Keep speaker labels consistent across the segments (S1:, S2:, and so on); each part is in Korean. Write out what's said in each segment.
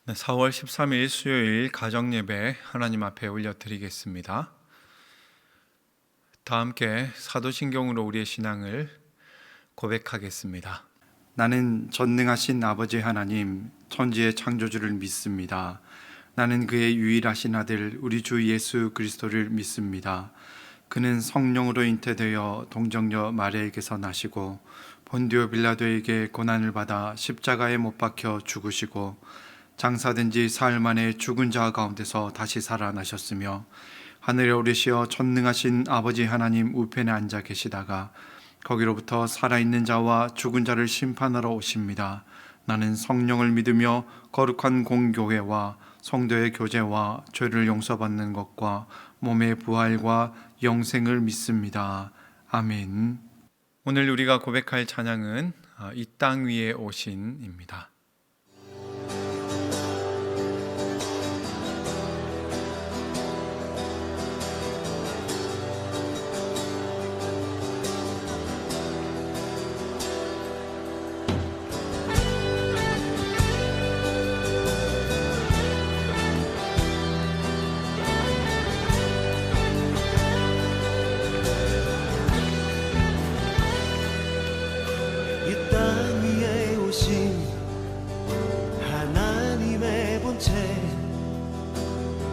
S1: 네, 4월 13일 수요일 가정예배 하나님 앞에 올려드리겠습니다. 다 함께 사도신경으로 우리의 신앙을 고백하겠습니다. 나는 전능하신 아버지 하나님, 천지의 창조주를 믿습니다. 나는 그의 유일하신 아들 우리 주 예수 그리스도를 믿습니다. 그는 성령으로 잉태되어 동정녀 마리아에게서 나시고 본디오 빌라도에게 고난을 받아 십자가에 못 박혀 죽으시고 장사된 지 사흘 만에 죽은 자 가운데서 다시 살아나셨으며 하늘에 오르시어 전능하신 아버지 하나님 우편에 앉아 계시다가 거기로부터 살아있는 자와 죽은 자를 심판하러 오십니다. 나는 성령을 믿으며 거룩한 공교회와 성도의 교제와 죄를 용서받는 것과 몸의 부활과 영생을 믿습니다. 아멘. 오늘 우리가 고백할 찬양은 이 땅 위에 오신입니다.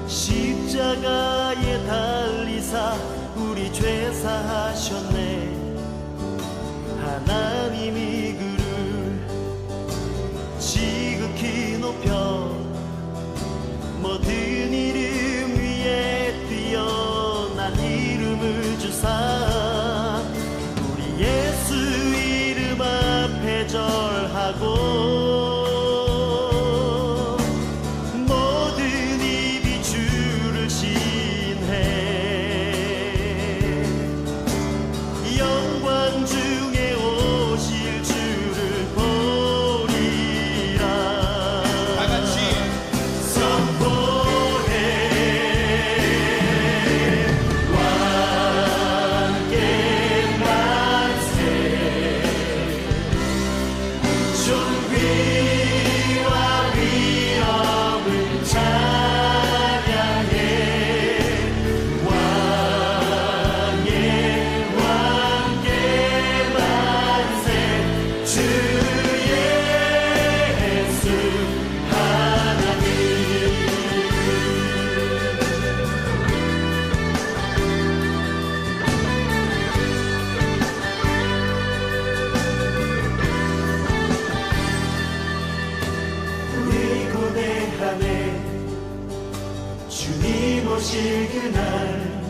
S2: 십자가에 달리사 우리 죄 사하셨네. 하나님이 그를 지극히 높여 모든 이름 위에 뛰어난 이름을 주사 우리 예수 이름 앞에 절하고 오실 그날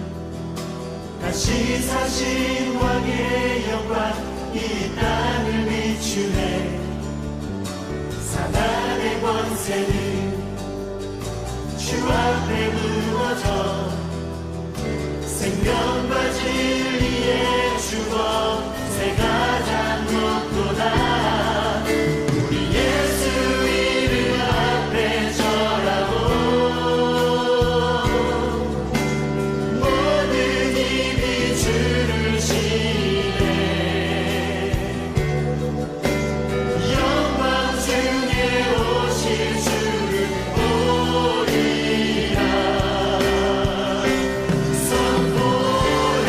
S2: 다시 사신 왕의 영광 이 땅을 비추네. 사단의 권세는 주 앞에 무너져 생명과 진리의 주권 새가 잠겼도다. 우리 예수 이름 앞에 절하고 선포해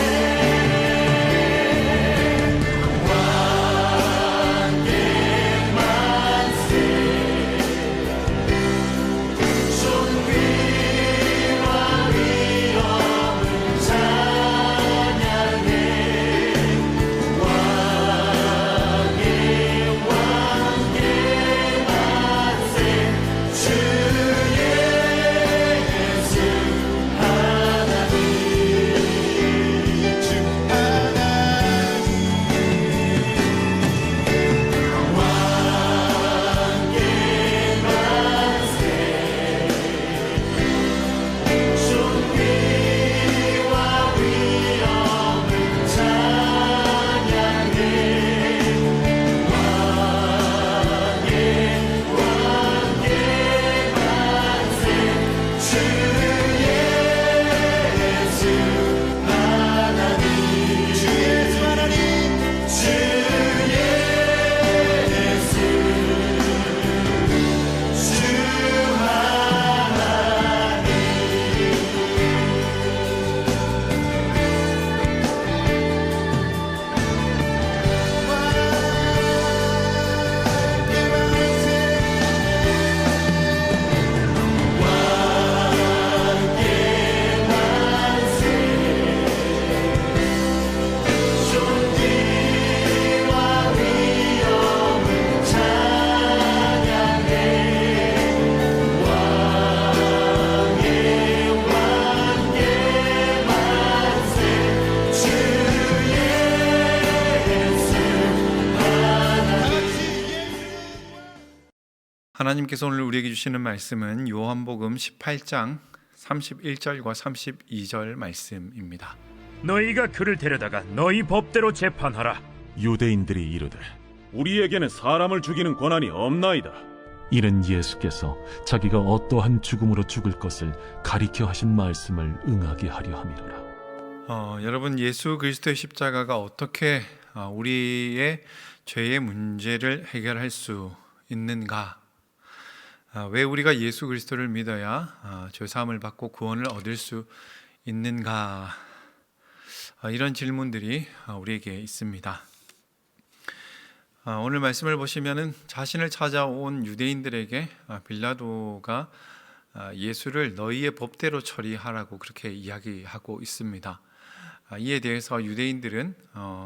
S1: 하나님께서 오늘 우리에게 주시는 말씀은 요한복음 18장 31절과 32절 말씀입니다.
S3: 너희가 그를 데려다가 너희 법대로 재판하라.
S4: 유대인들이 이르되
S5: 우리에게는 사람을 죽이는 권한이 없나이다.
S4: 이는 예수께서 자기가 어떠한 죽음으로 죽을 것을 가리켜 하신 말씀을 응하게 하려 함이로라.
S1: 여러분, 예수 그리스도의 십자가가 어떻게 우리의 죄의 문제를 해결할 수 있는가? 왜 우리가 예수 그리스도를 믿어야 죄사함을 받고 구원을 얻을 수 있는가? 이런 질문들이 우리에게 있습니다. 오늘 말씀을 보시면은 자신을 찾아온 유대인들에게 빌라도가 예수를 너희의 법대로 처리하라고 그렇게 이야기하고 있습니다. 이에 대해서 유대인들은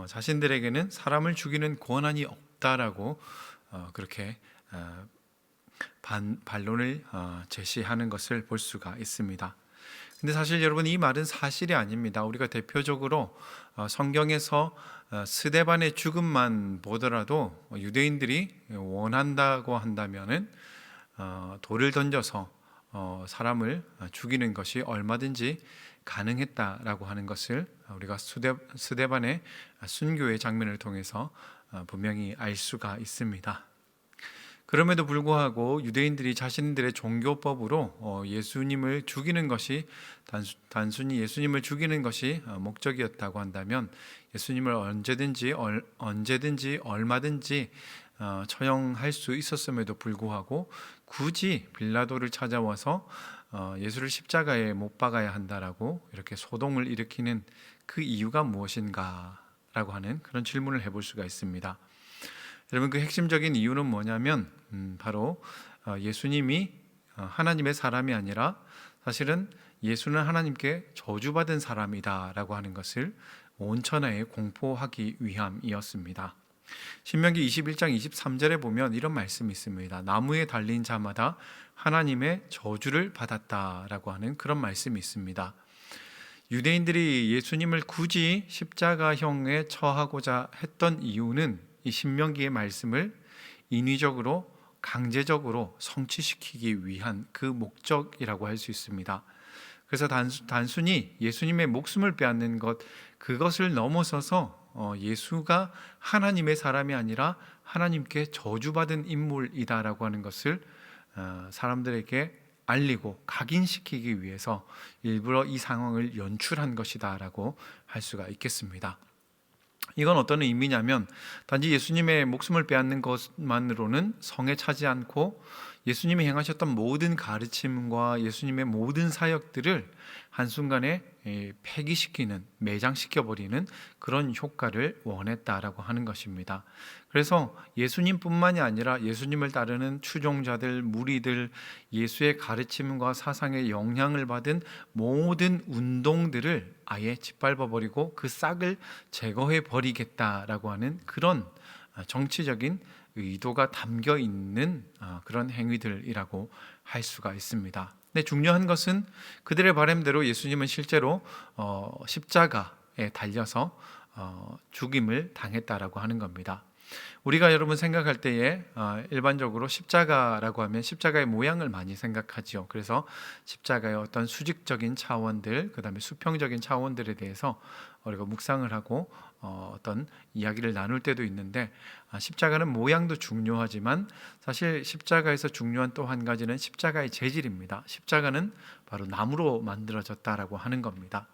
S1: 자신들에게는 사람을 죽이는 권한이 없다라고 그렇게 반론을 제시하는 것을 볼 수가 있습니다. 근데 사실 여러분, 이 말은 사실이 아닙니다. 우리가 대표적으로 성경에서 스데반의 죽음만 보더라도 유대인들이 원한다고 한다면은 돌을 던져서 사람을 죽이는 것이 얼마든지 가능했다라고 하는 것을 우리가 스데반의 순교의 장면을 통해서 분명히 알 수가 있습니다. 그럼에도 불구하고 유대인들이 자신들의 종교법으로 예수님을 죽이는 것이 단순히 예수님을 죽이는 것이 목적이었다고 한다면 예수님을 언제든지 얼마든지 처형할 수 있었음에도 불구하고 굳이 빌라도를 찾아와서 예수를 십자가에 못 박아야 한다라고 이렇게 소동을 일으키는 그 이유가 무엇인가라고 하는 그런 질문을 해볼 수가 있습니다. 여러분, 그 핵심적인 이유는 뭐냐면 바로 예수님이 하나님의 사람이 아니라 사실은 예수는 하나님께 저주받은 사람이다라고 하는 것을 온 천하에 공포하기 위함이었습니다. 신명기 21장 23절에 보면 이런 말씀이 있습니다. 나무에 달린 자마다 하나님의 저주를 받았다라고 하는 그런 말씀이 있습니다. 유대인들이 예수님을 굳이 십자가형에 처하고자 했던 이유는 이 신명기의 말씀을 인위적으로 강제적으로 성취시키기 위한 그 목적이라고 할 수 있습니다. 그래서 단순히 예수님의 목숨을 빼앗는 것, 그것을 넘어서서 예수가 하나님의 사람이 아니라 하나님께 저주받은 인물이다라고 하는 것을 사람들에게 알리고 각인시키기 위해서 일부러 이 상황을 연출한 것이다라고 할 수가 있겠습니다. 이건 어떤 의미냐면 단지 예수님의 목숨을 빼앗는 것만으로는 성에 차지 않고 예수님이 행하셨던 모든 가르침과 예수님의 모든 사역들을 한순간에 폐기시키는, 매장시켜버리는 그런 효과를 원했다라고 하는 것입니다. 그래서 예수님뿐만이 아니라 예수님을 따르는 추종자들, 무리들, 예수의 가르침과 사상에 영향을 받은 모든 운동들을 아예 짓밟아버리고 그 싹을 제거해버리겠다라고 하는 그런 정치적인 의도가 담겨 있는 그런 행위들이라고 할 수가 있습니다. 근데 중요한 것은 그들의 바람대로 예수님은 실제로 십자가에 달려서 죽임을 당했다라고 하는 겁니다. 우리가 여러분 생각할 때에 일반적으로 십자가라고 하면 십자가의 모양을 많이 생각하죠. 그래서 십자가의 어떤 수직적인 차원들, 그 다음에 수평적인 차원들에 대해서 우리가 묵상을 하고 어떤 이야기를 나눌 때도 있는데, 십자가는 모양도 중요하지만 사실 십자가에서 중요한 또 한 가지는 십자가의 재질입니다. 십자가는 바로 나무로 만들어졌다라고 하는 겁니다.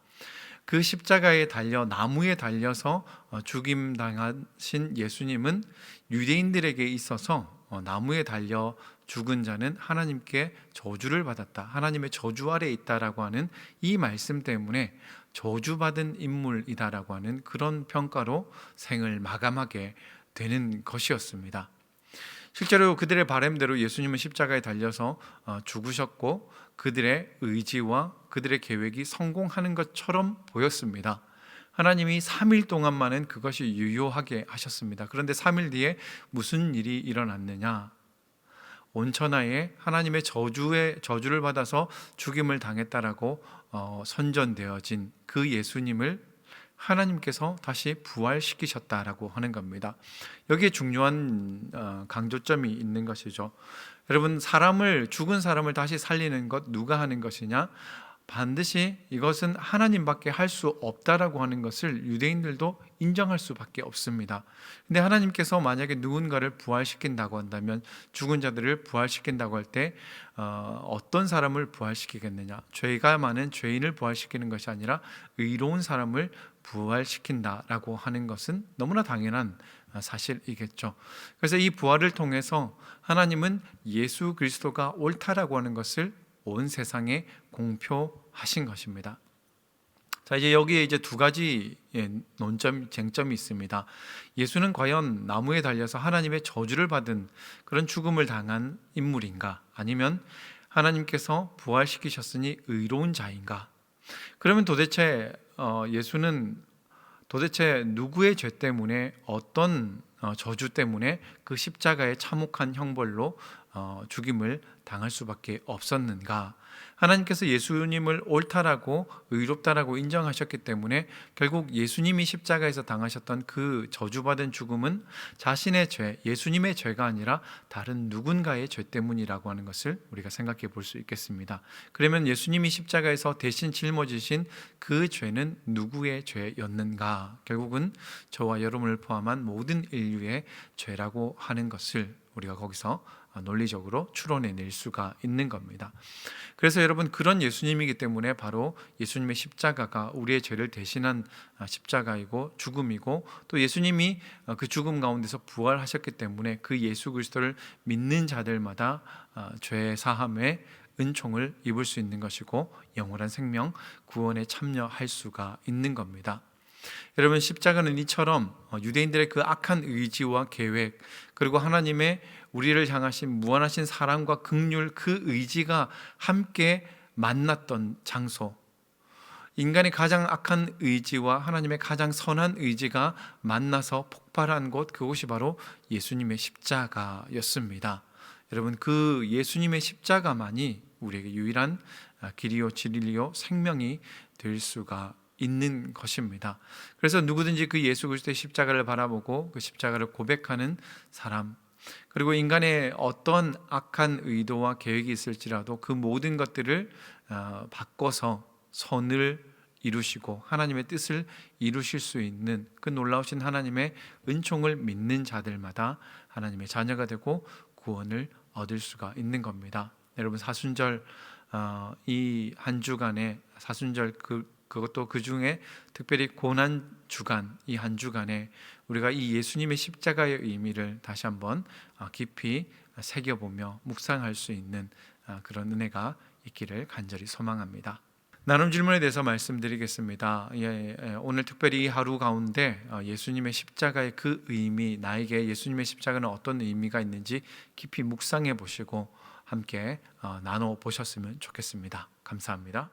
S1: 그 십자가에 달려 나무에 달려서 죽임당하신 예수님은 유대인들에게 있어서 나무에 달려 죽은 자는 하나님께 저주를 받았다, 하나님의 저주 아래에 있다라고 하는 이 말씀 때문에 저주받은 인물이다라고 하는 그런 평가로 생을 마감하게 되는 것이었습니다. 실제로 그들의 바람대로 예수님은 십자가에 달려서 죽으셨고 그들의 의지와 그들의 계획이 성공하는 것처럼 보였습니다. 하나님이 3일 동안만은 그것이 유효하게 하셨습니다. 그런데 3일 뒤에 무슨 일이 일어났느냐? 온 천하에 하나님의 저주를 받아서 죽임을 당했다라고 선전되어진 그 예수님을 하나님께서 다시 부활시키셨다라고 하는 겁니다. 여기에 중요한 강조점이 있는 것이죠. 여러분, 죽은 사람을 다시 살리는 것 누가 하는 것이냐? 반드시 이것은 하나님밖에 할 수 없다라고 하는 것을 유대인들도 인정할 수밖에 없습니다. 근데 하나님께서 만약에 누군가를 부활시킨다고 한다면, 죽은 자들을 부활시킨다고 할 때 어떤 사람을 부활시키겠느냐? 죄가 많은 죄인을 부활시키는 것이 아니라 의로운 사람을 부활시킨다라고 하는 것은 너무나 당연한 사실이겠죠. 그래서 이 부활을 통해서 하나님은 예수 그리스도가 옳다라고 하는 것을 온 세상에 공표하신 것입니다. 자, 이제 여기에 이제 두 가지 쟁점이 있습니다. 예수는 과연 나무에 달려서 하나님의 저주를 받은 그런 죽음을 당한 인물인가? 아니면 하나님께서 부활시키셨으니 의로운 자인가? 그러면 도대체 예수는 도대체 누구의 죄 때문에, 어떤 저주 때문에 그 십자가의 참혹한 형벌로 죽임을 당할 수밖에 없었는가? 하나님께서 예수님을 옳다라고 의롭다라고 인정하셨기 때문에 결국 예수님이 십자가에서 당하셨던 그 저주받은 죽음은 자신의 죄, 예수님의 죄가 아니라 다른 누군가의 죄 때문이라고 하는 것을 우리가 생각해 볼 수 있겠습니다. 그러면 예수님이 십자가에서 대신 짊어지신 그 죄는 누구의 죄였는가? 결국은 저와 여러분을 포함한 모든 인류의 죄라고 하는 것을 우리가 거기서 논리적으로 추론해낼 수가 있는 겁니다. 그래서 여러분, 그런 예수님이기 때문에 바로 예수님의 십자가가 우리의 죄를 대신한 십자가이고 죽음이고, 또 예수님이 그 죽음 가운데서 부활하셨기 때문에 그 예수 그리스도를 믿는 자들마다 죄 사함의 은총을 입을 수 있는 것이고 영원한 생명, 구원에 참여할 수가 있는 겁니다. 여러분, 십자가는 이처럼 유대인들의 그 악한 의지와 계획, 그리고 하나님의 우리를 향하신 무한하신 사랑과 긍휼, 그 의지가 함께 만났던 장소, 인간의 가장 악한 의지와 하나님의 가장 선한 의지가 만나서 폭발한 곳, 그곳이 바로 예수님의 십자가였습니다. 여러분, 그 예수님의 십자가만이 우리에게 유일한 길이요 진리요 생명이 될 수가 있는 것입니다. 그래서 누구든지 그 예수 그리스도의 십자가를 바라보고 그 십자가를 고백하는 사람, 그리고 인간의 어떤 악한 의도와 계획이 있을지라도 그 모든 것들을 바꿔서 선을 이루시고 하나님의 뜻을 이루실 수 있는 그 놀라우신 하나님의 은총을 믿는 자들마다 하나님의 자녀가 되고 구원을 얻을 수가 있는 겁니다. 여러분, 사순절 이 한 주간에 사순절 그것도 그 중에 특별히 고난 주간, 이 한 주간에 우리가 이 예수님의 십자가의 의미를 다시 한번 깊이 새겨보며 묵상할 수 있는 그런 은혜가 있기를 간절히 소망합니다. 나눔 질문에 대해서 말씀드리겠습니다. 오늘 특별히 이 하루 가운데 예수님의 십자가의 그 의미, 나에게 예수님의 십자가는 어떤 의미가 있는지 깊이 묵상해 보시고 함께 나눠 보셨으면 좋겠습니다. 감사합니다.